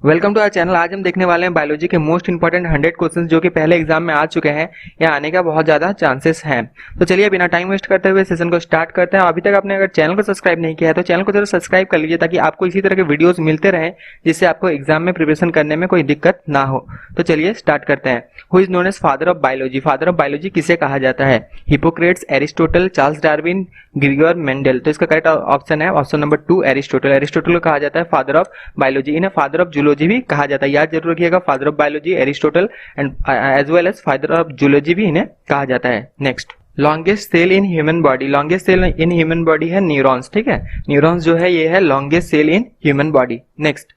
Welcome to our channel. आज हम देखने वाले हैं बायोलॉजी के मोस्ट इंपॉर्टेंट 100 क्वेश्चंस जो कि पहले एग्जाम में आ चुके हैं या आने का बहुत ज्यादा चांसेस हैं। तो चलिए बिना टाइम वेस्ट करते हुए सेशन को स्टार्ट करते हैं। अभी तक आपने अगर चैनल को सब्सक्राइब नहीं किया है तो चैनल को जरूर सब्सक्राइब कर लीजिए ताकि आपको इसी तरह के वीडियोस मिलते रहें जिससे आपको एग्जाम में प्रिपरेशन करने में कोई दिक्कत ना हो। तो चलिए स्टार्ट करते हैं। Who is known as father of biology? Father of biology किसे कहा जाता है? Hippocrates, Aristotle, Charles Darwin, Gregor Mendel. तो इसका करेक्ट ऑप्शन है ऑप्शन नंबर 2 एरिस्टोटल। एरिस्टोटल को कहा जाता है फादर ऑफ बायोलॉजी। इन्हें फादर ऑफ जूलॉजी भी कहा जाता है, याद जरूर रखिएगा। Father of biology Aristotle and as well as father of zoology भी इन्हें कहा जाता है। Next, longest cell in human body. Longest cell in human body है न्यूरॉन्स। ठीक है, न्यूरॉन्स जो है ये है longest cell in human body. Next,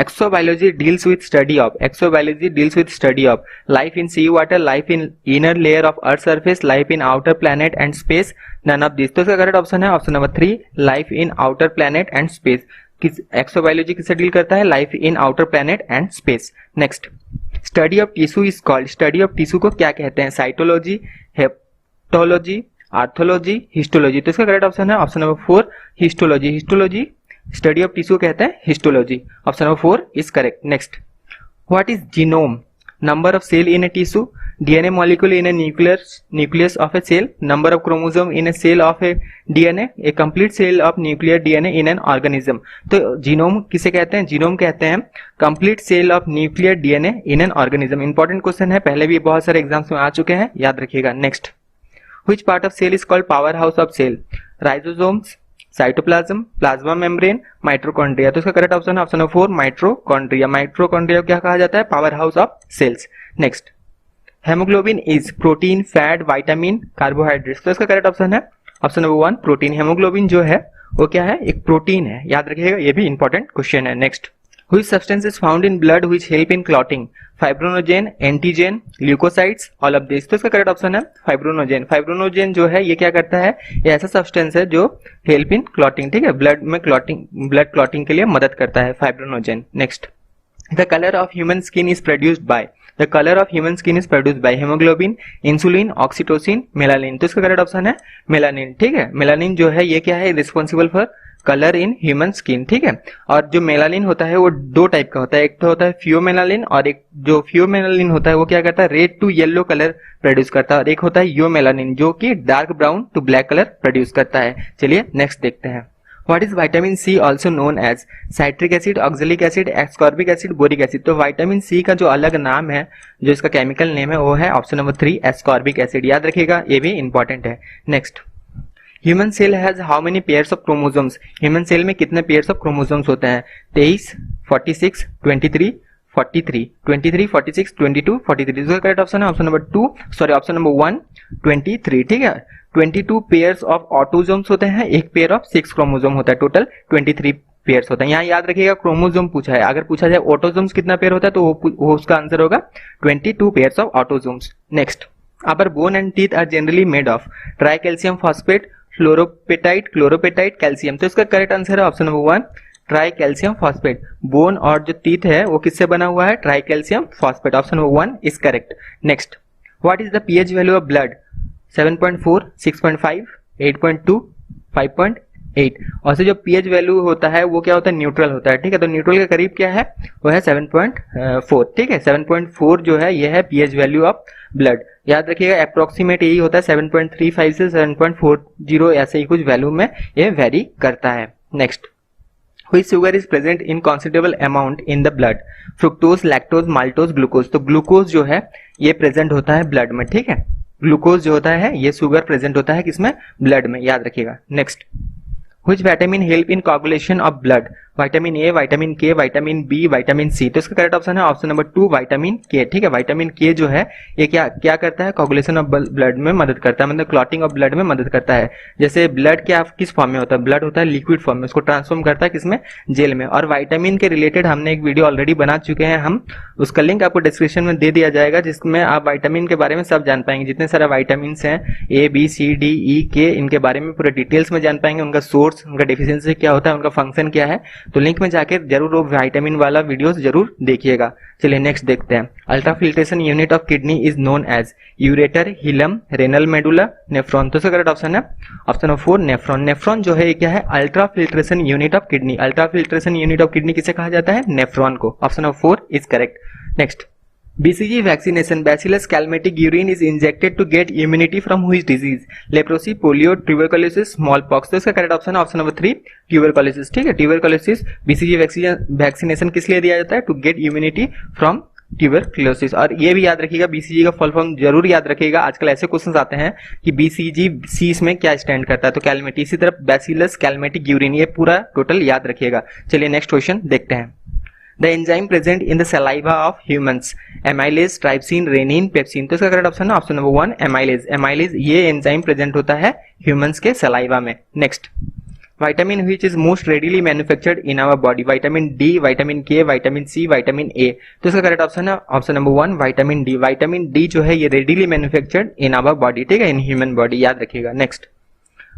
exobiology deals with study of life in sea water, life in inner layer of earth surface, life in outer planet and space, none of these। तो इसका correct option है option number 3 life in outer planet and space. किस exobiology किससे deal करता है? Life in outer planet and space. Next, study of tissue is called. Study of tissue को क्या कहते हैं? Cytology, hepatology, arthrology, histology. तो इसका करेक्ट ऑप्शन है option number 4 histology. Histology study of tissue कहते हैं histology. Option number 4 is correct. Next, what is genome? Number of cell in a tissue, DNA molecule in a nucleus of a cell, number of chromosome in a cell of a DNA, a complete cell of nuclear DNA in an organism. तो genome किसे कहते हैं? Genome कहते हैं complete cell of nuclear DNA in an organism. Important question है, पहले भी बहुत सारे एग्जाम्स में आ चुके हैं, याद रखिएगा। Next, which part of cell is called power house of cell? Ribosomes, cytoplasm, plasma membrane, mitochondria. तो इसका करेक्ट ऑप्शन है ऑप्शन नंबर 4 माइट्रोकॉन्ड्रिया। माइट्रोकॉन्ड्रिया क्या कहा जाता है? Power house of cells. Next, haemoglobin is protein, fat, vitamin, carbohydrates. तो इसका correct option है ऑप्शन नंबर 1 प्रोटीन। हेमोग्लोबिन जो है वो क्या है? एक प्रोटीन है, याद रखिएगा, ये भी इंपॉर्टेंट क्वेश्चन है। Next, which substance is found in blood which help in clotting? Fibrinogen, antigen, leukocytes, all of this. तो इसका करेक्ट ऑप्शन है फाइब्रोनोजेन। फाइब्रोनोजेन जो है ये क्या करता है? ये ऐसा सब्सटेंस है जो हेल्प इन क्लॉटिंग, ठीक है, ब्लड में क्लॉटिंग, ब्लड क्लॉटिंग के लिए मदद करता है fibrinogen. Next, the colour of human skin is produced by. The colour of human skin is produced by haemoglobin, insulin, oxytocin, melanin. तो इसका करेक्ट ऑप्शन है मेलानिन। ठीक है, मेलानिन जो है ये क्या है? Responsible for colour in human skin. ठीक है, और जो मेलानिन होता है वो दो टाइप का होता है, एक तो होता है फियोमेलानिन और एक जो फियोमेलानिन होता है वो क्या करता है? Red to yellow colour produce करता है, और एक होता है योमेलानिन जो कि dark brown to black colour produce करता है। चलिए नेक्स्ट देखते हैं। What is vitamin C also known as? Citric acid, oxalic acid, ascorbic acid, boric acid. तो विटामिन सी का जो अलग नाम है, जो इसका केमिकल नेम है वो है ऑप्शन नंबर 3 एस्कॉर्बिक एसिड, याद रखिएगा, ये भी इंपॉर्टेंट है। Next, human cell has how many pairs of chromosomes? Human cell में कितने पेयर्स ऑफ क्रोमोसोम्स होते हैं? 23, 46, 23, 43, 23, 46, 22, 43। इसका करेक्ट ऑप्शन है option number 2 sorry option number 1 23। ठीक है, 22 पेयर्स ऑफ ऑटोसोम्स होते हैं, एक पेयर ऑफ 6 क्रोमोसोम होता है, टोटल 23 पेयर्स होते हैं। यहाँ याद रखिएगा क्रोमोसोम पूछा है, अगर पूछा जाए ऑटोसोम्स कितना पेयर होता है तो वो उसका आंसर होगा 22 pairs of autosomes. Next, our bone and teeth are generally made of tricalcium phosphate, fluorapatite, chlorapatite, calcium. तो इसका करेक्ट आंसर है option number 1 tricalcium phosphate. Bone और जो टीथ है वो किससे बना हुआ है? Tricalcium phosphate. Option number 1 is correct. Next, what is the pH value of blood? 7.4, 6.5, 8.2, 5.8। और से जो पीएच वैल्यू होता है वो क्या होता है? न्यूट्रल होता है। ठीक है, तो न्यूट्रल के करीब क्या है? वो है 7.4। ठीक है, 7.4 जो है ये है पीएच वैल्यू ऑफ ब्लड। याद रखिएगा अप्रोक्सीमेट यही होता है, 7.35 से 7.40 ऐसे ही कुछ वैल्यू में ये वेरी करता है। Next, which sugar is present in considerable amount in the blood? Fructose, lactose, maltose, glucose. तो ग्लूकोज जो है ये प्रेजेंट होता है ब्लड में। ठीक है, ग्लूकोज जो होता है ये शुगर प्रेजेंट होता है किसमें? ब्लड में, याद रखिएगा। Next, which vitamin help in coagulation of blood? Vitamin A, vitamin K, vitamin B, vitamin सी। तो इसका करेक्ट ऑप्शन है ऑप्शन नंबर 2 विटामिन के। ठीक है, विटामिन के जो है ये क्या करता है? कोगुलेशन ऑफ ब्लड में मदद करता है, मतलब क्लॉटिंग ऑफ ब्लड में मदद करता है। जैसे ब्लड क्या किस फॉर्म में होता है? ब्लड होता है लिक्विड फॉर्म में, उसको ट्रांसफॉर्म करता है किसमें? जेल में। और विटामिन के रिलेटेड हमने एक वीडियो ऑलरेडी बना चुके हैं हम, उसका लिंक आपको डिस्क्रिप्शन में दे दिया जाएगा जिसमें आप विटामिन के बारे में सब जान पाएंगे, जितने सारे विटामिन हैं A B C D E के, इनके बारे में पूरे डिटेल्स में जान पाएंगे, उनका सोर्स, उनका डेफिशिएंसी क्या होता है, उनका फंक्शन क्या है, तो लिंक में जाकर जरूर वो विटामिन वाला वीडियोस जरूर देखिएगा। चलिए नेक्स्ट देखते हैं। Ultra filtration unit of kidney is known as ureter, hilum, renal medulla, nephron. तो इसका करेक्ट ऑप्शन है ऑप्शन नंबर 4 नेफ्रॉन। नेफ्रॉन जो है क्या है? Ultra filtration unit of kidney. Ultra filtration unit of kidney किसे कहा जाता है? नेफ्रॉन को। Option number 4 is correct. Next, BCG vaccination, Bacillus calmette urine is injected to get immunity from which disease? Leprosy, polio, tuberculosis, smallpox। तो इसका correct option है option number 3 tuberculosis. ठीक है, ट्यूबरकुलोसिस BCG वैक्सीनेशन किस लिए दिया जाता है? To get immunity from tuberculosis. और ये भी याद रखिएगा, BCG का फुल फॉर्म जरूर याद रखिएगा। आजकल ऐसे क्वेश्चंस आते हैं कि BCG सी इसमें क्या स्टैंड करता है, तो कैलमेटी। इसी तरह बैसिलस कैलमेटिक यूरिन, ये पूरा टोटल याद रखिएगा। चलिए नेक्स्ट क्वेश्चन देखते हैं। The enzyme present in the saliva of humans, amylase, trypsin, renin, pepsin। तो इसका करेक्ट ऑप्शन है ऑप्शन नंबर 1 amylase। amylase ये एंजाइम प्रेजेंट होता है ह्यूमंस के सलाइवा में। Next, vitamin which is most readily manufactured in our body? Vitamin D, vitamin K, vitamin C, vitamin A। तो इसका करेक्ट ऑप्शन है option number 1 vitamin D। Vitamin D जो है ये readily manufactured in our body, ठीक है, in human body, याद रखिएगा। Next,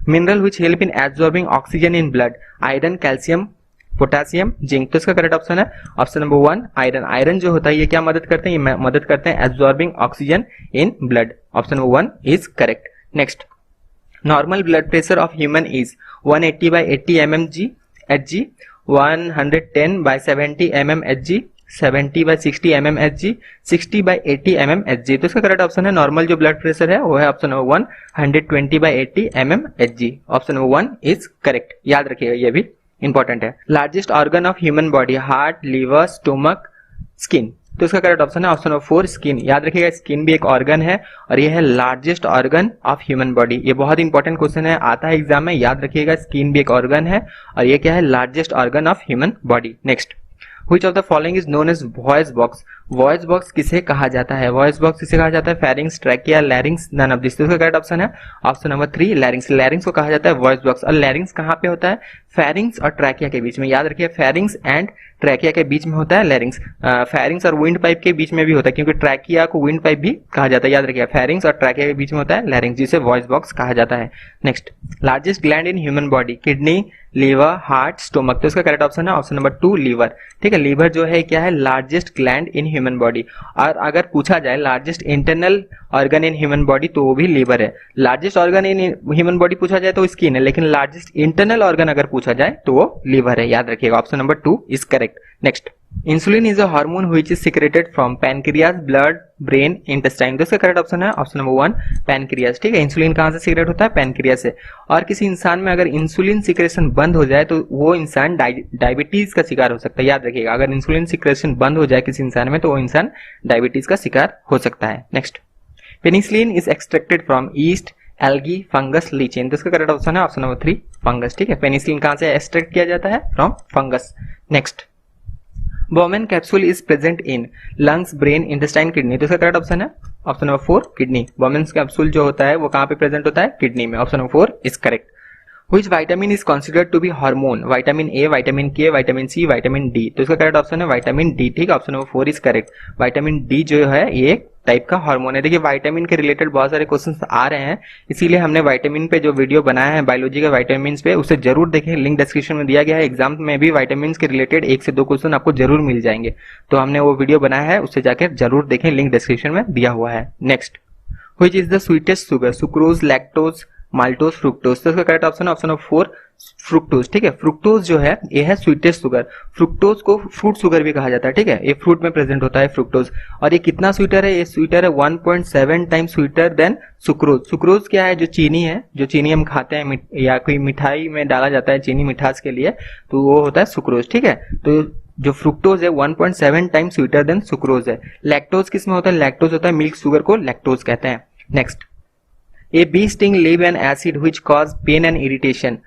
mineral which help in absorbing oxygen in blood? Iron, calcium, potassium, zinc. तो इसका करेक्ट ऑप्शन है ऑप्शन नंबर 1 आयरन। आयरन जो होता है ये क्या मदद करते हैं? ये मदद करते हैं absorbing oxygen in blood. Option number 1 is correct. Next, normal blood pressure of human is 180 by 80 mmg Hg, 110 by 70 mm Hg, 70 by 60 mm Hg, 60 by 80 mm Hg। तो इसका करेक्ट ऑप्शन है नॉर्मल जो ब्लड प्रेशर है वो है option number 1 120 by 80 mm Hg। Option number 1 is correct, याद रखिएगा, ये भी इंपॉर्टेंट है। Largest organ of human body? Heart, liver, stomach, skin. तो इसका करेक्ट ऑप्शन है ऑप्शन नंबर 4 स्किन। याद रखिएगा, स्किन भी एक ऑर्गन है और ये है largest organ of human body. ये बहुत इंपॉर्टेंट क्वेश्चन है, आता है एग्जाम में, याद रखिएगा, स्किन भी एक ऑर्गन है और ये क्या है? Largest organ of human body. Next, Which of the following is known as voice box? Voice box किसे कहा जाता है? वॉइस बॉक्स किसे कहा जाता है? Pharynx, trachea, larynx, none of this. तो इसका करेक्ट ऑप्शन है ऑप्शन नंबर 3 लैरिंग्स। लैरिंग्स को कहा जाता है वॉइस बॉक्स। और लैरिंग्स कहाँ पे होता है? फेरिंग्स और ट्रैकिया के बीच में। याद रखिए, फेरिंग्स एंड ट्रैकिया के बीच में होता है लैरिंग्स। फेरिंग्स और विंड पाइप के बीच में भी होता है, क्योंकि ट्रैकिया को विंड पाइप भी कहा जाता है। याद रखिए, फेरिंग्स और ट्रैकिया के बीच में होता है लैरिंग्स, जिसे वॉइस बॉक्स कहा जाता है। Next, largest gland in human body? Kidney, liver, heart, stomach. तो इसका करेक्ट ऑप्शन है ऑप्शन नंबर 2 लीवर। ठीक है, लीवर जो है क्या है? Largest gland in human body. और अगर पूछा जाए largest internal organ in human body तो वो भी लीवर है। Largest organ in human body पूछा जाए तो स्किन है, लेकिन लार्जेस्ट इंटरनल ऑर्गन अगर पूछा जाए तो वो लीवर है, याद रखिएगा। Option number 2 is correct. Next, insulin is a hormone which is secreted from pancreas, blood, brain, intestine. तो इसका करेक्ट ऑप्शन है ऑप्शन नंबर 1 पैनक्रियाज। ठीक है, इंसुलिन कहां से सिक्रेट होता है? पैनक्रियाज से। और किसी इंसान में अगर इंसुलिन सिक्रेशन बंद हो जाए तो वो इंसान डायबिटीज का शिकार हो सकता है। याद रखिएगा, अगर इंसुलिन सिक्रेशन बंद हो जाए किसी इंसान में तो वो इंसान डायबिटीज का शिकार हो सकता है। Next, penicillin is extracted from east, algae, fungus, lichen. तो इसका करेक्ट ऑप्शन है ऑप्शन नंबर 3 फंगस। ठीक है, पेनिसिलिन कहां से एक्सट्रैक्ट किया जाता है? From fungus. Next, Bowman capsule is present in lungs, brain, intestine, kidney. तो इसका करेक्ट ऑप्शन है option number 4 kidney. Bowman capsule जो होता है वो कहां पे प्रेजेंट होता है? किडनी में। Option number 4 is correct. Which vitamin is considered to be hormone? Vitamin A, vitamin K, vitamin C, vitamin D। तो इसका करेक्ट ऑप्शन है विटामिन D। ठीक है, option number 4 is correct. Vitamin D जो है ये एक टाइप का हार्मोन है। देखिए, विटामिन के रिलेटेड बहुत सारे क्वेश्चंस आ रहे हैं, इसीलिए हमने विटामिन पे जो वीडियो बनाया है बायोलॉजी के विटामिन पे, उसे जरूर देखें, लिंक डिस्क्रिप्शन में दिया गया है। एग्जाम में भी विटामिन के रिलेटेड 1 से 2 क्वेश्चन आपको जरूर मिल जाएंगे, तो हमने वो वीडियो बनाया है, उससे जाकर जरूर देखें, लिंक डिस्क्रिप्शन में दिया हुआ है। Next, which is the sweetest sugar? Sucrose, lactose, maltose, fructose. तो इसका करेक्ट ऑप्शन है ऑप्शन नंबर 4 फ्रुक्टोज। ठीक है, फ्रुक्टोज जो है ये है स्वीटेस्ट शुगर। फ्रुक्टोज को फ्रूट शुगर भी कहा जाता है। ठीक है, ये फ्रूट में प्रेजेंट होता है फ्रुक्टोज। और ये कितना स्वीटर है? ये स्वीटर है 1.7 time sweeter than sucrose. Sucrose क्या है? जो चीनी है, जो चीनी हम खाते हैं या कोई मिठाई में डाला जाता है चीनी मिठास के लिए, तो वो होता है सुक्रोज। ठीक है, तो जो फ्रुक्टोज है 1.7 टाइम स्वीटर देन सुक्रोज है। लैक्टोज किस में होता है? लैक्टोज होता है मिल्क शुगर को लैक्टोज कहते हैं। Next, a bee sting leave an acid which cause pain and irritation.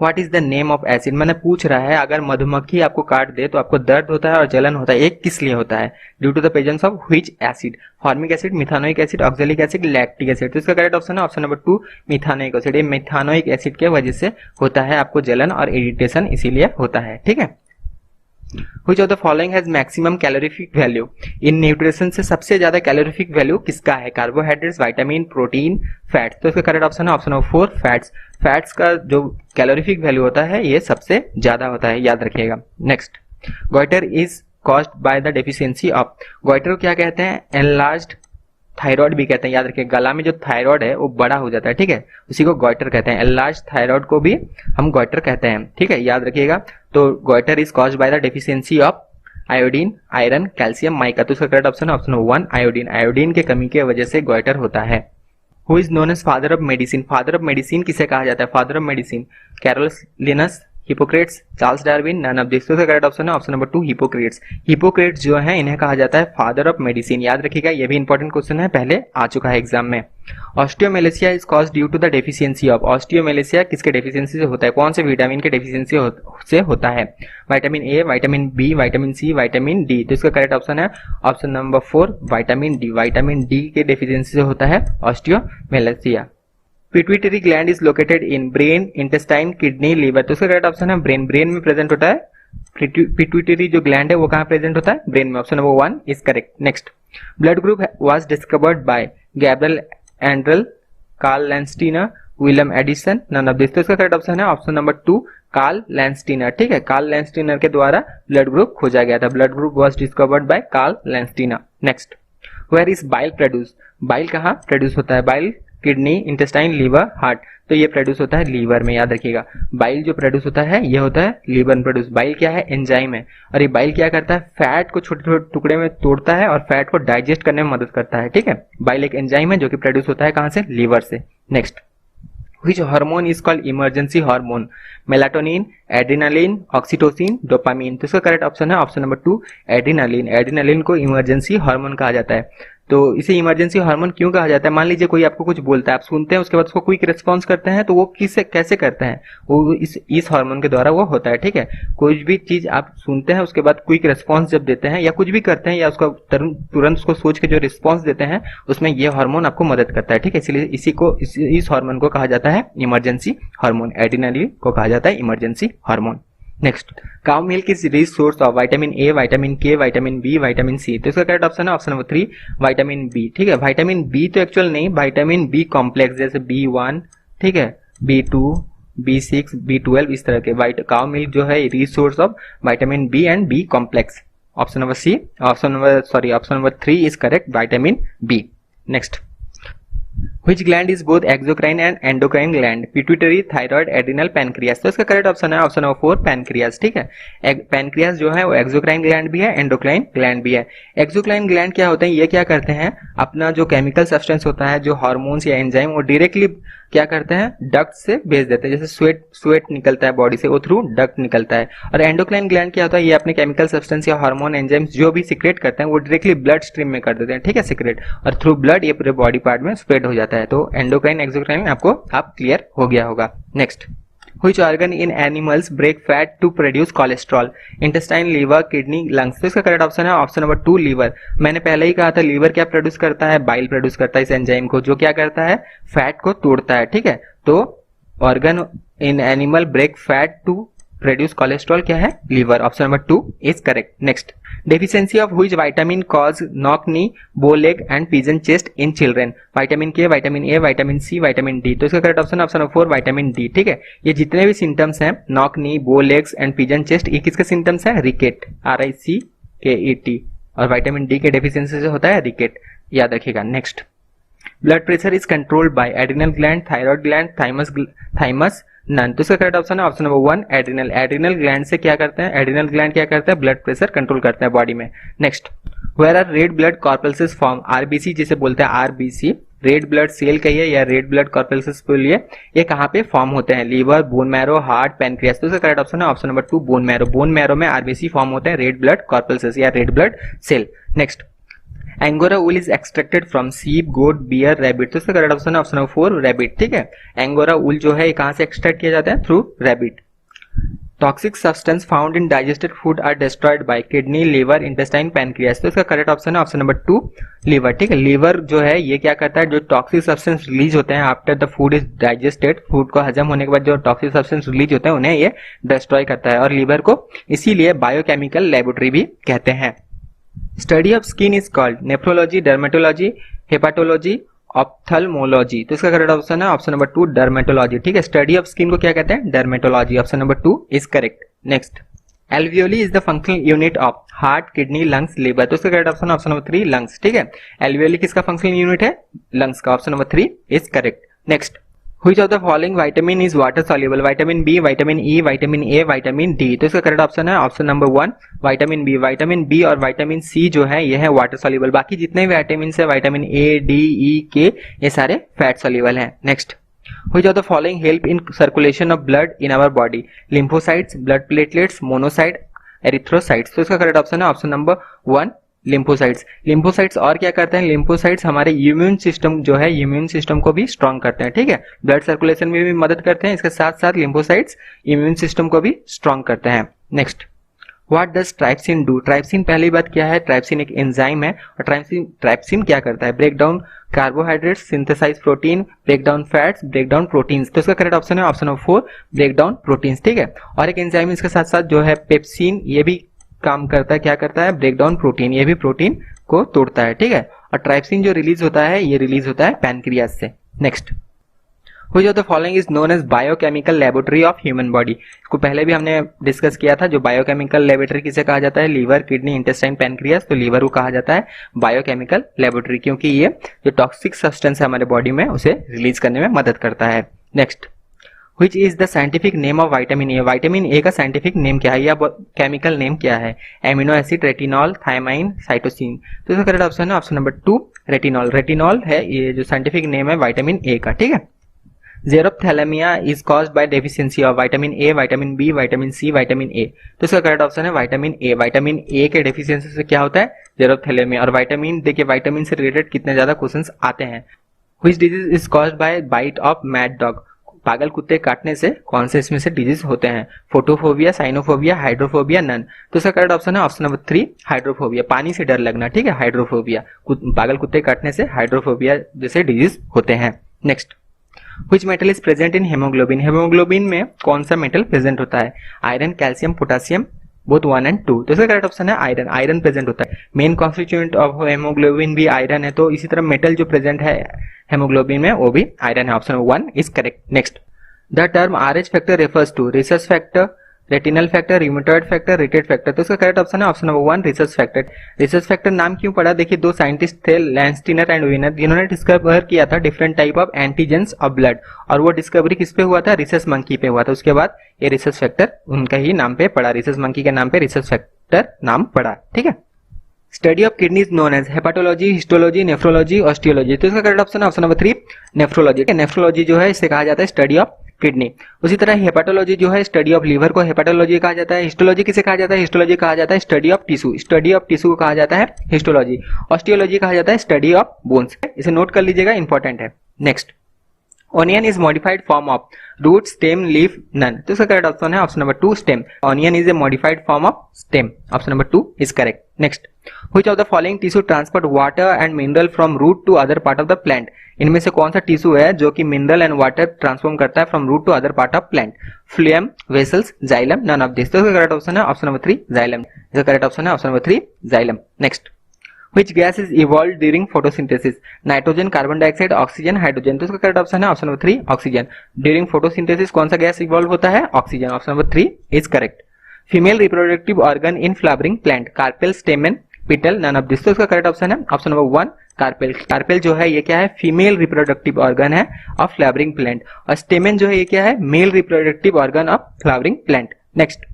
What is the name of acid? मैंने पूछ रहा है, अगर मधुमक्खी आपको काट दे तो आपको दर्द होता है और जलन होता है, एक किस लिए होता है? Due to the presence of which acid? Formic acid, methanoic acid, oxalic acid, lactic acid. तो इसका करेक्ट ऑप्शन है ऑप्शन नंबर 2 मिथानोइक एसिड। ये मिथानोइक एसिड के वजह से होता है आपको जलन और इरिटेशन, इसीलिए होता है। ठीक है, which of the following has maximum calorific value in nutrition, से सबसे ज्यादा कैलोरीफिक वैल्यू किसका है? Carbohydrates, vitamin, protein, fats. तो इसका करेक्ट ऑप्शन है ऑप्शन नंबर 4 फैट्स। फैट्स का जो कैलोरीफिक वैल्यू होता है ये सबसे ज्यादा होता है, याद रखिएगा। Next, goitre is caused by the deficiency of, goitre को क्या कहते हैं? एनलार्ज्ड थायराइड भी कहते हैं, याद रखिए। गला में जो थायराइड है वो बड़ा हो जाता है, ठीक है, उसी को गोइटर कहते हैं। एनलार्ज थायराइड को भी हम गोइटर कहते हैं, ठीक है, याद रखिएगा। तो goitre is caused by the deficiency of iodine, iron, calcium, mica. तो इसका करेक्ट ऑप्शन है ऑप्शन 1 आयोडीन। आयोडीन के कमी की वजह से गोइटर होता है। Who is known as father of medicine, father of medicine किसे कहा जाता है? Father of medicine Carolus Linnaeus, Hippocrates, Charles Darwin, none of this. तो करेक्ट ऑप्शन है ऑप्शन नंबर 2 हिपोक्रेट्स। हिपोक्रेट्स जो है इन्हें कहा जाता है फादर ऑफ मेडिसिन, याद रखिएगा। ये भी इंपॉर्टेंट क्वेश्चन है, पहले आ चुका है एग्जाम में। Osteomalacia is caused due to the deficiency of, osteomalacia किसके डेफिशिएंसी से होता है? कौन से विटामिन के डेफिशिएंसी से होता है? Vitamin A, vitamin B, vitamin C, vitamin D. तो इसका करेक्ट ऑप्शन है option number 4 vitamin D. Vitamin D के डेफिशिएंसी से होता है osteomalacia. Pituitary gland is located in brain, intestine, kidney, liver. तो इसका करेक्ट ऑप्शन है ब्रेन। ब्रेन में प्रेजेंट होता है पिट्यूटरी जो ग्लैंड है वो कहां प्रेजेंट होता है? ब्रेन में। Option number 1 is correct. Next, blood group was discovered by Gabriel Andral, Karl Landsteiner, William Addison, none of this. तो इसका करेक्ट ऑप्शन है ऑप्शन नंबर 2 कार्ल लैंडस्टीनर, ठीक है। कार्ल लैंडस्टीनर के द्वारा ब्लड ग्रुप खोजा गया था। Blood group was discovered by Karl Landsteiner. Next, where is bile produce, bile कहां प्रोड्यूस होता है? Bile kidney, intestine, liver, heart. तो ये प्रोड्यूस होता है लीवर में, याद रखिएगा। बाइल जो प्रोड्यूस होता है ये होता है लीवर में प्रोड्यूस। बाइल क्या है? एंजाइम है, और ये बाइल क्या करता है? फैट को छोटे छोटे टुकड़े में तोड़ता है और फैट को डाइजेस्ट करने में मदद करता है, ठीक है। बाइल एक एंजाइम है जो कि प्रोड्यूस होता है कहां से? लीवर से। Next, which hormone is called emergency hormone? Melatonin, adrenaline, oxytocin, dopamine. तो इसका करेक्ट ऑप्शन है ऑप्शन नंबर 2 एड्रेनालिन। एड्रेनालिन को इमरजेंसी हार्मोन कहा जाता है। तो इसे इमरजेंसी हार्मोन क्यों कहा जाता है? मान लीजिए कोई आपको कुछ बोलता है, आप सुनते हैं, उसके बाद उसको क्विक रिस्पॉन्स करते हैं, तो वो किससे कैसे करते हैं? वो इस हार्मोन के द्वारा वो होता है, ठीक है। कोई भी चीज आप सुनते हैं उसके बाद क्विक रिस्पॉन्स जब देते हैं या कुछ भी करते हैं या उसका तुरंत उसको सोच के जो रिस्पॉन्स देते हैं उसमें ये हार्मोन आपको मदद करता है, ठीक है। इसलिए इस हार्मोन को कहा जाता है इमरजेंसी हार्मोन। एड्रेनालिन को कहा जाता है emergency hormone. Next, cow milk is rich source of vitamin A, vitamin K, vitamin B, vitamin सी। तो इसका करेक्ट ऑप्शन है ऑप्शन नंबर 3 विटामिन बी, ठीक है। विटामिन बी तो एक्चुअल नहीं, विटामिन बी कॉम्प्लेक्स जैसे B1, ठीक है, B2, B6, B12, इस तरह के काउ मिल्क जो है rich source of vitamin B and B complex. Option number 3 is correct vitamin B. Next, Which gland is both exocrine and endocrine gland? Pituitary, thyroid, adrenal, pancreas। तो इसका correct option है option number 4 pancreas, ठीक है। Pancreas जो है वो exocrine gland भी है, एंडोक्राइन ग्लैंड भी है। एक्सोक्राइन ग्लैंड क्या होते हैं? ये क्या करते हैं? अपना जो केमिकल सब्सटेंस होता है, जो हार्मोन्स या एंजाइम, वो डायरेक्टली क्या करते हैं? डक्ट से भेज देते हैं। जैसे स्वेट निकलता है बॉडी से, वो थ्रू डक्ट निकलता है। और एंडोक्राइन ग्लैंड क्या होता है? ये अपने केमिकल सब्सटेंस या हार्मोन एंजाइम्स जो भी सिक्रेट करते हैं वो डायरेक्टली ब्लड स्ट्रीम में कर देते हैं, ठीक है, सिक्रेट, और थ्रू ब्लड ये पूरे बॉडी पार्ट में स्प्रेड हो जाता है। तो एंडोक्राइन एक्सोक्राइन आपको क्लियर हो गया होगा। Next, Which organ in animals break fat to produce cholesterol? Intestine, liver, kidney, lungs। तो इसका करेक्ट ऑप्शन है ऑप्शन नंबर 2 लीवर। मैंने पहले ही कहा था लीवर क्या प्रोड्यूस करता है? बाइल प्रोड्यूस करता है इस एंजाइम को, जो क्या करता है? फैट को तोड़ता है, ठीक है। तो organ in animal break fat to produce cholesterol क्या है? Liver. Option number 2 is correct. Next, deficiency of which vitamin cause knock knee, bow leg and pigeon chest in children? Vitamin K, vitamin A, vitamin C, vitamin D. तो इसका correct option option number 4 vitamin D, ठीक है। ये जितने भी symptoms हैं, knock knee, बो legs and pigeon chest, ये किसके सिम्टम्स है? Ricket, RICKET। और विटामिन डी के डेफिशिएंसी से होता है रिकेट, याद रखिएगा। Next, blood pressure is controlled by adrenal gland, thyroid gland, thymus, none. तो इसका करेक्ट ऑप्शन है option number 1 adrenal. Adrenal gland से क्या करते हैं? एड्रिनल ग्लैंड क्या करता है? ब्लड प्रेशर कंट्रोल करता है बॉडी में। Next, where are red blood corpuscles form? RBC जिसे बोलते हैं RBC, रेड ब्लड सेल कहिए या रेड ब्लड कॉर्पल्सेस बोलिए, ये कहाँ पे फॉर्म होते हैं? Liver, bone marrow, heart, pancreas. तो इसका करेक्ट ऑप्शन है option number 2 bone marrow. Bone marrow में RBC फॉर्म होते हैं, रेड ब्लड कॉर्पल्सेस या red blood cell. Next, angora wool is extracted from sheep, goat, bear, rabbit. तो इसका correct option है ऑप्शन नंबर 4 रैबिट, ठीक है। एंगोरा वूल जो है कहां से एक्सट्रैक्ट किया जाता है? Through rabbit. Toxic substance found in digested food are destroyed by kidney, liver, intestine, pancreas. तो इसका करेक्ट ऑप्शन है ऑप्शन नंबर 2 लीवर। ठीक है, लीवर जो है ये क्या करता है, जो टॉक्सिक सब्सटेंस रिलीज होते हैं after the food is digested, food को हजम होने के बाद जो टॉक्सिक सब्सटेंस रिलीज होते हैं उन्हें ये डिस्ट्रॉय करता है, और लीवर को इसीलिए बायोकेमिकल लेबोरेटरी भी कहते हैं। Study of skin is called nephrology, dermatology, hepatology, ophthalmology. तो इसका करेक्ट ऑप्शन है ऑप्शन नंबर 2 डर्मेटोलॉजी। ठीक है, स्टडी ऑफ स्किन को क्या कहते हैं, dermatology. Option number 2 is correct. Next, alveoli is the functional unit of heart, kidney, lungs, liver. तो इसका correct option option number 3 lungs. ठीक है, एल्वियोली किसका फंक्शनल यूनिट है, लंग्स का। Option number 3 is correct. Next, Which of the following vitamin is water soluble? Vitamin B, vitamin E, vitamin A, vitamin D। तो इसका correct option है option number 1 vitamin B. Vitamin B और vitamin C जो है ये है water soluble. बाकी जितने भी विटामिन है विटामिन ए, डी, ई, के ये सारे फैट सॉल्युबल हैं। Next, Which of the following help in circulation of blood in our body? Lymphocytes, blood platelets, monocyte, erythrocytes. तो इसका करेक्ट ऑप्शन है ऑप्शन नंबर 1 लिम्फोसाइट्स। लिम्फोसाइट्स और क्या करते हैं, लिम्फोसाइट्स हमारे इम्यून सिस्टम जो है इम्यून सिस्टम को भी स्ट्रांग करते हैं। ठीक है, ब्लड सर्कुलेशन में भी मदद करते हैं, इसके साथ साथ लिम्फोसाइट्स इम्यून सिस्टम को भी स्ट्रांग करते हैं। Next, what does trypsin do? Trypsin पहली बात क्या है, ट्राइप्सिन एक एंजाइम है, और ट्राइप्सिन क्या करता है, break down carbohydrates, synthesise protein, break down fats, break down proteins. तो इसका करेक्ट ऑप्शन है option number 4 break down proteins. ठीक है, और एक एंजाइम इसके साथ साथ जो है पेप्सिन, ये भी काम करता है, क्या करता है, ब्रेक डाउन प्रोटीन, ये भी प्रोटीन को तोड़ता है। ठीक है, और ट्राइप्सिन जो रिलीज होता है ये रिलीज होता है पैनक्रियास से। Next, Which of the following is known as biochemical laboratory of human body? इसको पहले भी हमने डिस्कस किया था, जो बायोकेमिकल लेबोरेटरी किसे कहा जाता है, लीवर, किडनी, इंटेस्टाइन, पैनक्रियास। तो लीवर को कहा जाता है बायोकेमिकल लेबोरेटरी, क्योंकि ये जो टॉक्सिक सब्सटेंस है हमारे बॉडी में उसे रिलीज करने में मदद करता है। Next, Which is the scientific name of vitamin A? Vitamin A का साइंटिफिक नेम क्या है या केमिकल नेम क्या है, amino acid, retinol, thiamine, cytosine. तो इसका करेक्ट ऑप्शन है ऑप्शन नंबर 2 रेटिनॉल। रेटिनॉल है ये जो साइंटिफिक नेम है विटामिन ए का। ठीक है, xerophthalmia is caused by deficiency of vitamin A, vitamin B, vitamin C, vitamin A. तो इसका करेक्ट ऑप्शन है विटामिन ए। विटामिन ए के डेफिशिएंसी से क्या होता है, जेरोप्थैलेमिया। और विटामिन, देखिए विटामिन से रिलेटेड कितने ज्यादा क्वेश्चंस आते हैं। Which disease is caused by bite of mad dog? पागल कुत्ते काटने से कौन से इसमें से डिजीज होते हैं, फोटोफोबिया, साइनोफोबिया, हाइड्रोफोबिया, नन। तो इसका करेक्ट ऑप्शन है ऑप्शन नंबर 3 हाइड्रोफोबिया, पानी से डर लगना। ठीक है, हाइड्रोफोबिया, पागल कुत्ते काटने से हाइड्रोफोबिया जैसे डिजीज होते हैं। Next, Which metal is present in hemoglobin? Haemoglobin में कौन सा मेटल प्रेजेंट होता है, iron, calcium, potassium, both 1 and 2। तो इसका करेक्ट ऑप्शन है आयरन। आयरन प्रेजेंट होता है, मेन कॉन्स्टिट्यूएंट ऑफ हेमोग्लोबिन भी आयरन है, तो इसी तरह मेटल जो प्रेजेंट है हेमोग्लोबिन में वो भी आयरन है। Option 1 is correct. Next, the term RH factor refers to research factor, retinal factor, rheumatoid factor, rated factor. तो इसका करेक्ट ऑप्शन है option number 1 research factor. Research factor नाम क्यों पड़ा, देखिए दो साइंटिस्ट थे लैंस्टीनर एंड वीनर, जिन्होंने डिस्कवर किया था different type of antigens of blood, और वो डिस्कवरी किस पे हुआ था, रिसर्च मंकी पे हुआ था। उसके बाद ये रिसर्च फैक्टर उनका ही नाम पे पड़ा, रिसर्च मंकी के नाम पे रिसर्च फैक्टर नाम पड़ा। ठीक है, study of kidney is known as hepatology, histology, nephrology, osteology. तो इसका करेक्ट ऑप्शन है ऑप्शन नंबर 3 नेफ्रोलॉजी। नेफ्रोलॉजी जो है इसे कहा जाता है स्टडी ऑफ किडनी। उसी तरह हेपाटोलॉजी जो है स्टडी ऑफ लिवर को हेपाटोलॉजी कहा जाता है। हिस्टोलॉजी किसे कहा जाता है, हिस्टोलॉजी कहा जाता है study of tissue, study of tissue को कहा जाता है हिस्टोलॉजी। ऑस्टियोलॉजी कहा जाता है स्टडी ऑफ बोन्स। इसे नोट कर लीजिएगा, इंपॉर्टेंट है। Next, onion is modified form of root, stem, leaf, none. तो इसका करेक्ट ऑप्शन है option number 2 stem. Onion is a modified form of stem. Option number 2 is correct. Next, Which of the following tissue transport water and mineral from root to other part of the plant? इनमें से कौन सा tissue है जो कि mineral and water transform करता है from root to other part of plant, phloem, vessels, xylem, none of this. तो इसका करेक्ट ऑप्शन है ऑप्शन नंबर 3 जाइलम। इसका करेक्ट ऑप्शन है option number 3 xylem. Next, Which gas is evolved during photosynthesis? Nitrogen, carbon dioxide, oxygen, hydrogen. तो इसका correct option है option number 3 oxygen. During photosynthesis कौन सा गैस इवॉल्व होता है, oxygen. Option number 3 is correct. Female reproductive organ in flowering plant, carpel, stamen, pistil, none of this. तो इसका correct option है ऑप्शन नंबर 1 कार्पेल। कार्पेल जो है ये क्या है, फीमेल रिप्रोडक्टिव ऑर्गन है ऑफ फ्लावरिंग प्लांट, और स्टेमन जो है ये क्या है, male reproductive organ of flowering plant. Next,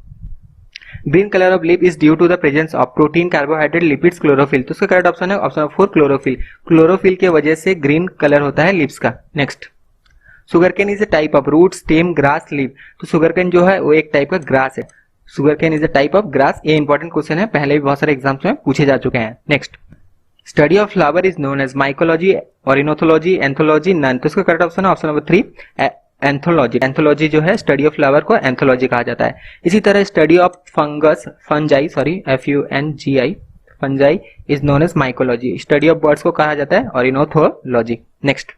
green colour of leaf is due to the presence of protein, carbohydrate, lipids, chlorophyll. तो इसका करेक्ट ऑप्शन है ऑप्शन नंबर 4 क्लोरोफिल। क्लोरोफिल के वजह से ग्रीन कलर होता है लीव्स का। Next, sugarcane is a type of root, stem, grass, leaf. तो सुगरकेन जो है वो एक टाइप का ग्रास है। Sugarcane is a type of grass. ये इंपॉर्टेंट क्वेश्चन है, पहले भी बहुत सारे एग्जाम्स में पूछे जा चुके हैं। Next, study of flower is known as mycology, ornithology, anthology, none. तो इसका करेक्ट ऑप्शन है ऑप्शन नंबर 3 एंथोलॉजी, एंथोलॉजी जो है स्टडी ऑफ फ्लावर को एंथोलॉजी कहा जाता है। इसी तरह study of fungus, fungi sorry FUNGI, fungi is known as mycology. Study of birds को कहा जाता है ornithology. Next,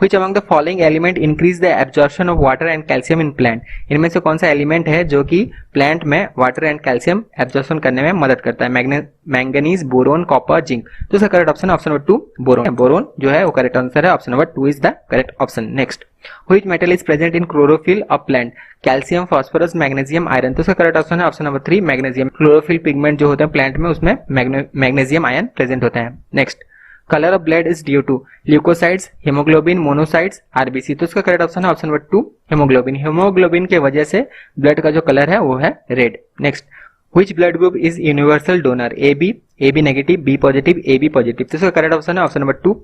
Which among the following element increase the absorption of water and calcium in plant? इनमें से कौन सा एलिमेंट है जो कि प्लांट में वाटर एंड कैल्शियम एब्जॉर्प्शन करने में मदद करता है? Manganese, boron, copper, zinc. तो इसका करेक्ट ऑप्शन है ऑप्शन नंबर 2 बोरोन। बोरोन जो है वो करेक्ट आंसर है, option number 2 is the correct option. Next, Which metal is present in chlorophyll of plant? Calcium, phosphorus, magnesium, iron. तो इसका correct option है option number 3 magnesium. Chlorophyll pigment जो होते हैं प्लांट में उसमें मैग्नीशियम आयन प्रेजेंट होते हैं। Next, colour of blood is due to leucocytes, haemoglobin, monocytes, RBC. तो इसका करेक्ट ऑप्शन है ऑप्शन नंबर 2 हीमोग्लोबिन। हीमोग्लोबिन के वजह से ब्लड का जो कलर है वो है red. Next, which blood group is universal donor? AB negative, B positive, AB positive. तो इसका करेक्ट ऑप्शन है option number 2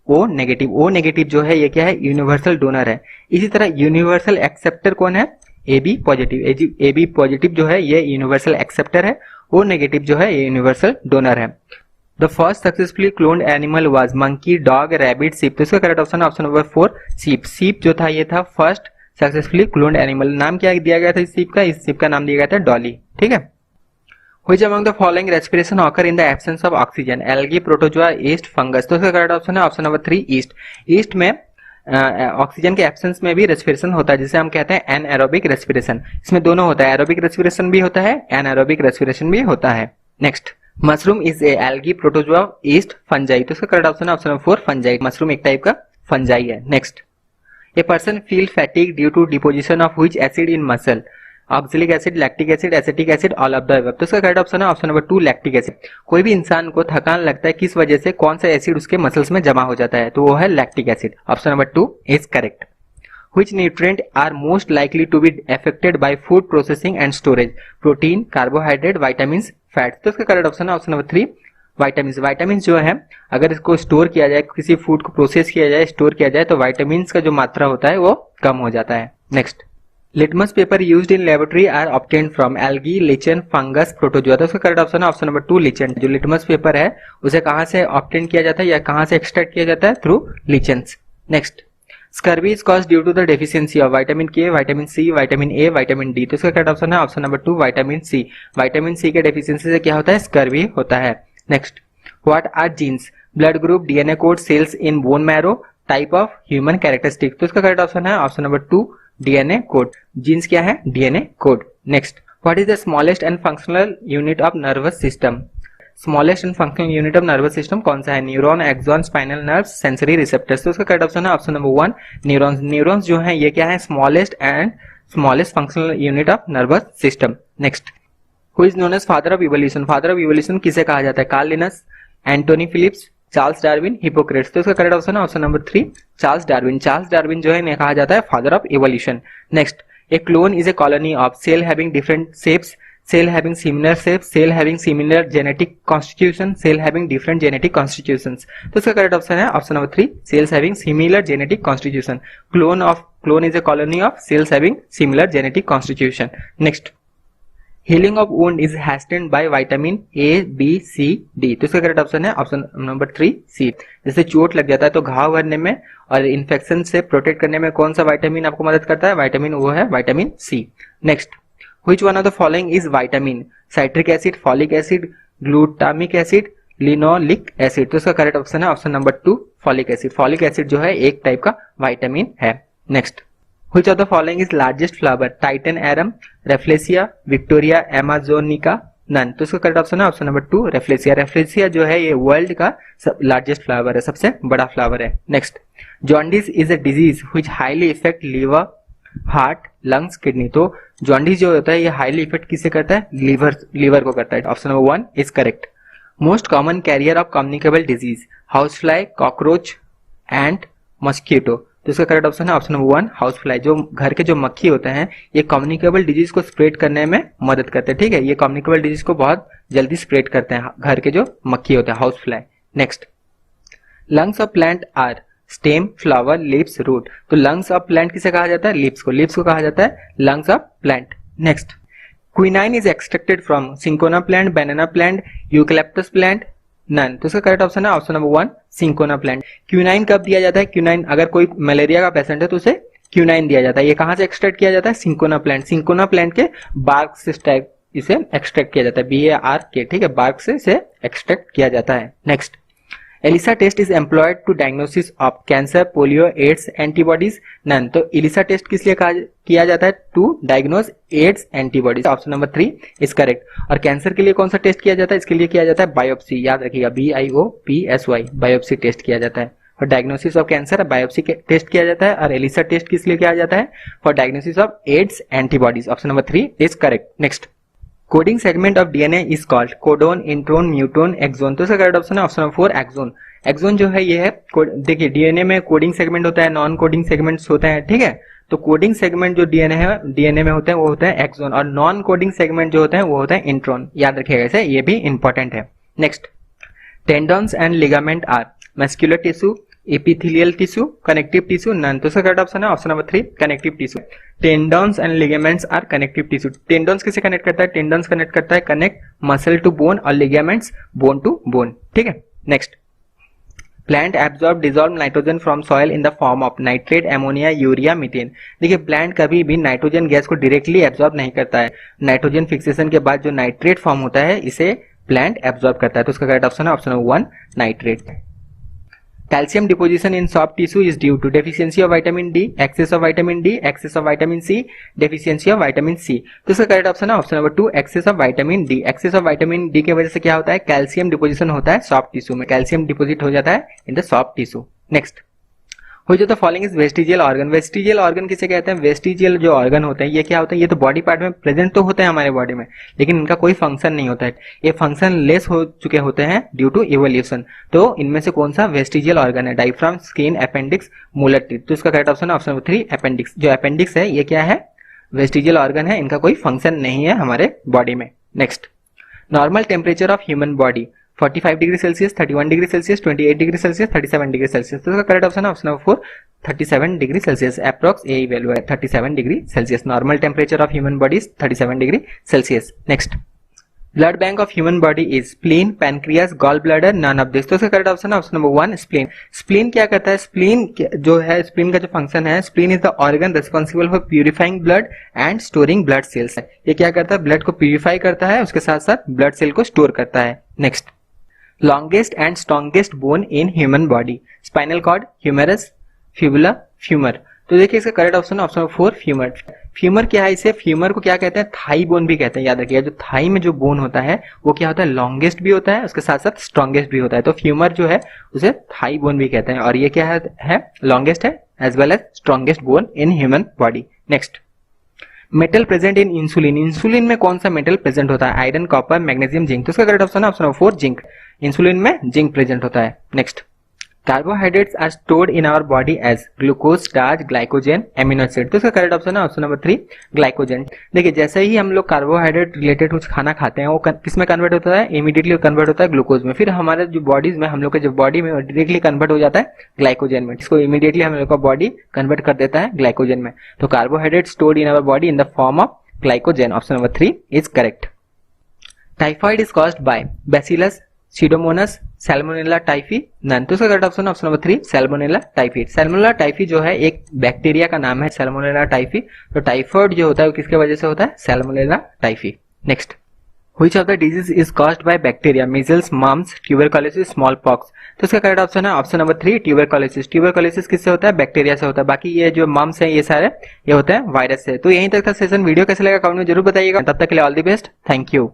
O negative. O negative जो है ये क्या है? यूनिवर्सल डोनर है। इसी तरह यूनिवर्सल एक्सेप्टर कौन है? AB positive. AB पॉजिटिव जो है ये यूनिवर्सल एक्सेप्टर है, O नेगेटिव जो है ये यूनिवर्सल डोनर है। The first successfully cloned animal was monkey, dog, rabbit, sheep। तो इसका करेक्ट ऑप्शन है ऑप्शन नंबर 4 sheep। sheep जो था ये था फर्स्ट सक्सेसफुली क्लोन्ड एनिमल। नाम क्या दिया गया था इस sheep का? इस sheep का नाम दिया गया था डॉली। ठीक है। Which among the following respiration occur in the absence of oxygen? algae, protozoa, yeast, fungus। तो इसका करेक्ट ऑप्शन है ऑप्शन नंबर 3 ईस्ट। ईस्ट में ऑक्सीजन के एब्सेंस में भी रेस्पिरेशन होता है जिसे हम कहते हैं एनएरोबिक रेस्पिरेशन। इसमें दोनों होता है, एरोबिक रेस्पिरेशन भी होता है, एनएरोबिक रेस्पिरेशन भी होता है। Next, mushroom is a algae, protozoa, yeast, fungi. तो इसका करेक्ट ऑप्शन है ऑप्शन नंबर 4 फंजाई। मशरूम एक टाइप का फंजाई है। Next, a person feel fatigue due to deposition of which acid in muscle? Oxalic acid, lactic acid, acetic acid, all of the above. तो इसका correct option है option number 2 lactic acid. कोई भी इंसान को थकान लगता है किस वजह से? कौन सा एसिड उसके मसल्स में जमा हो जाता है? तो वो है lactic acid. Option number 2 is correct. Which nutrient are most likely to be affected by food processing and storage? Protein, carbohydrate, vitamins, fats. तो इसका करेक्ट ऑप्शन है ऑप्शन नंबर 3 विटामिन्स। विटामिन्स जो है अगर इसको स्टोर किया जाए, किसी फूड को प्रोसेस किया जाए, स्टोर किया जाए तो विटामिन्स का जो मात्रा होता है वो कम हो जाता है। Next, litmus paper used in laboratory are obtained from algae, lichen, fungus, protozoa. तो इसका करेक्ट ऑप्शन है ऑप्शन नंबर 2 लीचेन। जो लिटमस पेपर है उसे कहां से ऑब्टेन किया जाता है या कहां से एक्सट्रैक्ट किया जाता है? Through lichens. Next, scurvy is caused due to the deficiency of vitamin K, vitamin C, vitamin A, vitamin D. तो इसका करेक्ट ऑप्शन है option number 2 vitamin C. Vitamin C के डेफिशिएंसी से क्या होता है? स्कर्वी होता है। Next, what are genes? Blood group, DNA code, cells in bone marrow, type of human characteristic. तो इसका करेक्ट ऑप्शन है option number 2 DNA code. Jeans क्या है? DNA code. Next, what is the smallest and functional unit of nervous system? Smallest and functional unit of nervous system कौन सा है? Neuron, axon, spinal nerve, sensory receptors. तो उसका correct option है option number 1 neurons. Neurons जो है ये क्या है? Smallest and smallest functional unit of nervous system. Next, who is known as father of evolution? Father of evolution किसे कहा जाता है? Karl Linnaeus, Antony Phillips, Charles Darwin, Hippocrates. तो इसका करेक्ट ऑप्शन है option number 3 Charles Darwin. Charles Darwin जो है इन्हें कहा जाता है father of evolution. Next, a clone is a colony of cell having different shapes, cell having similar shapes, cell having similar genetic constitution, cell having different genetic constitutions। तो इसका correct option है option number 3 cells having similar genetic constitution। clone is a colony of cells having similar genetic constitution। next, healing of wound is hastened by vitamin A, B, C, D। तो इसका correct option है option number 3 C। जैसे चोट लग जाता है तो घाव भरने में और इन्फेक्शन से प्रोटेक्ट करने में कौन सा विटामिन आपको मदद करता है? विटामिन वो है vitamin C। Next, Which one of the following is vitamin? Citric acid, folic acid, glutamic acid, linoleic acid। तो इसका करेक्ट ऑप्शन है option number 2 folic acid. Folic acid जो है एक टाइप का विटामिन है। Next, Which of the following is largest flower? Titan arum, Rafflesia, Victoria, Amazonica, none। तो इसका करेक्ट ऑप्शन है ऑप्शन नंबर 2 रेफ्लेसिया। रेफ्लेसिया जो है ये वर्ल्ड का लार्जेस्ट फ्लावर है, सबसे बड़ा फ्लावर है। Next, jaundice is a disease which highly effect liver, heart, lungs, kidney. तो जॉन्डिस जो होता है ये हाईली इफेक्ट किसे करता है? लीवर को करता है। Option number 1 is correct. Most common carrier of communicable disease? House fly, cockroach, and mosquito. तो इसका करेक्ट ऑप्शन है ऑप्शन नंबर 1 हाउस फ्लाई। जो घर के जो मक्खी होते हैं ये कम्युनिकेबल डिजीज को स्प्रेड करने में मदद करते हैं। ठीक है, ये कम्युनिकेबल डिजीज को बहुत जल्दी स्प्रेड करते हैं घर के जो मक्खी होते हैं, house fly. Next, lungs of plant are stem, flower, leaves, root. तो लंग्स ऑफ प्लांट किसे कहा जाता है? लीव्स को। लीव्स को कहा जाता है lungs of plant. Next, quinine is extracted from cinchona plant, banana plant, eucalyptus plant, none. तो इसका करेक्ट ऑप्शन है option number 1 cinchona plant. Quinine कब दिया जाता है? क्विनाइन अगर कोई मलेरिया का पेशेंट है तो उसे क्यूनाइन दिया जाता है। ये कहाँ से एक्सट्रैक्ट किया जाता है? Cinchona plant. सिंकोना प्लांट के बार्क से इसे एक्सट्रैक्ट किया जाता है, BARK, ठीक है, बार्क से इसे एक्सट्रैक्ट किया जाता है। Next, ELISA test is employed to diagnosis of cancer, polio, AIDS, antibodies none. तो एलिसा टेस्ट किस लिए किया जाता है? To diagnose AIDS antibodies. Option number 3 is correct. और कैंसर के लिए कौन सा टेस्ट किया जाता है? इसके लिए किया जाता है बायोप्सी। याद रखिएगा, BIOPSY, बायोप्सी टेस्ट किया जाता है। For diagnosis of cancer biopsy test किया जाता है। और एलिसा टेस्ट किस लिए किया जाता है? For diagnosis of AIDS antibodies. Option number 3 is correct. Next, coding segment of DNA is called codon, intron, muton, exon. तो इसका करेक्ट ऑप्शन है ऑप्शन नंबर 4 एक्सोन। एक्सोन जो है ये है, देखिए डीएनए में कोडिंग सेगमेंट होता है, नॉन कोडिंग सेगमेंट्स होते हैं, ठीक है। तो कोडिंग सेगमेंट जो डीएनए में होते हैं वो होता है एक्सोन, और नॉन कोडिंग सेगमेंट जो होते हैं वो होता है इंट्रोन। याद रखिएगा इसे, ये भी इंपॉर्टेंट है। Next, tendons and ligament are muscular tissue, epithelial tissue, connective tissue, none. तो इसका करेक्ट ऑप्शन है option number 3 connective tissue. Tendons and ligaments are connective tissue. Tendons किसे कनेक्ट करता है? टेंडन्स कनेक्ट करता है कनेक्ट मसल टू बोन, और ligaments bone to bone, ठीक है। Next, plant absorb dissolve nitrogen from soil in the form of nitrate, ammonia, urea, methane. देखिए plant कभी भी नाइट्रोजन गैस को डायरेक्टली एब्जॉर्ब नहीं करता है। नाइट्रोजन फिक्सेशन के बाद जो नाइट्रेट फॉर्म होता है इसे प्लांट एब्जॉर्ब करता है। तो उसका करेक्ट ऑप्शन है option number 1 nitrate. Calcium deposition in soft tissue is due to deficiency of vitamin D, excess of vitamin D, excess of vitamin C, deficiency of vitamin C। तो इसका correct option है option number 2 excess of vitamin D। excess of vitamin D की वजह से क्या होता है? Calcium deposition होता है सॉफ्ट टिश्यू में, कैल्शियम डिपोजिट हो जाता है in the soft tissue. Next, हो जो तो following is vestigial organ. Vestigial organ किसे कहते हैं? वेस्टिजियल जो ऑर्गन होते हैं ये क्या होते हैं? ये तो बॉडी पार्ट में प्रेजेंट तो होते हैं हमारे बॉडी में, लेकिन इनका कोई फंक्शन नहीं होता है। ये फंक्शन लेस हो चुके होते हैं ड्यू टू इवोल्यूशन। तो इनमें से कौन सा वेस्टिजियल ऑर्गन है? Diaphragm, skin, appendix, molar teeth. तो इसका करेक्ट ऑप्शन है ऑप्शन नंबर 3 अपेंडिक्स। जो अपेंडिक्स है ये क्या है? वेस्टिजियल ऑर्गन है, इनका कोई फंक्शन नहीं है हमारे बॉडी में। Next, normal temperature of human body 45 degree Celsius, 31 degree Celsius, 28 degree Celsius, 37 degree Celsius. तो इसका करेक्ट ऑप्शन है option number 4 37 degree Celsius. Approx यही वैल्यू है 37 degree Celsius. Normal temperature of human body 37 degree Celsius. Next, blood bank of human body is spleen, pancreas, gall bladder, none of this. तो इसका correct option है option number 1 spleen. Spleen क्या करता है? Spleen जो है, spleen का जो फंक्शन है, spleen is the organ responsible for purifying blood and storing blood cells. ये क्या करता है? ब्लड को प्यूरिफाई करता है, उसके साथ साथ ब्लड सेल को स्टोर करता है। Next, longest and strongest bone in human body spinal cord, humerus, fibula, femur. तो देखिए इसका करेक्ट ऑप्शन है ऑप्शन नंबर 4 फ्यूमर। फ्यूमर क्या है? इसे फ्यूमर को क्या कहते हैं? थाई बोन भी कहते हैं। याद रखिएगा, जो थाई में जो बोन होता है वो क्या होता है? लॉन्गेस्ट भी होता है, उसके साथ साथ स्ट्रॉन्गेस्ट भी होता है। तो फ्यूमर जो है उसे थाई बोन भी कहते हैं, और ये क्या है? लॉन्गेस्ट है as well as strongest bone in human body. Next, metal present in insulin. Insulin में कौन सा मेटल प्रेजेंट होता है? Iron, copper, magnesium, zinc. तो इसका करेक्ट ऑप्शन है ऑप्शन नंबर 4 जिंक। इंसुलिन में जिंक प्रेजेंट होता है। Next, carbohydrates are stored in our body as glucose, starch, glycogen, amino acid. तो इसका करेक्ट ऑप्शन है ऑप्शन नंबर 3 ग्लाइकोजन। देखिए जैसे ही हम लोग कार्बोहाइड्रेट रिलेटेड कुछ खाना खाते हैं वो किस में कन्वर्ट होता है? इमीडिएटली कन्वर्ट होता है ग्लूकोज में। फिर हमारे जो बॉडीज में, हम लोग के जो बॉडी में डायरेक्टली कन्वर्ट हो जाता है ग्लाइकोजन में, जिसको इमीडिएटली हम लोग का बॉडी कन्वर्ट कर देता है ग्लाइकोजन में। तो carbohydrate stored in our body in the form of glycogen. Option number 3 is correct. Typhoid is caused by Bacillus, Pseudomonas, Salmonella typhi, none. तो इसका correct option option number 3 Salmonella typhi. Salmonella typhi जो है एक bacteria का नाम है, Salmonella typhi. तो typhoid जो होता है वो किसके वजह से होता है? Salmonella typhi. Next, which of the disease is caused by bacteria? Measles, mumps, tuberculosis, small pox. तो इसका करेक्ट ऑप्शन है ऑप्शन नंबर 3 ट्यूबरकुलोसिस। ट्यूबरकुलोसिस किससे होता है? बैक्टीरिया से होता है। बाकी ये जो मम्स है ये सारे ये होते हैं वायरस से। तो यहीं तक था सेशन। वीडियो कैसे लगा कमेंट में जरूर बताइएगा। तब तक के लिए all the best, thank you.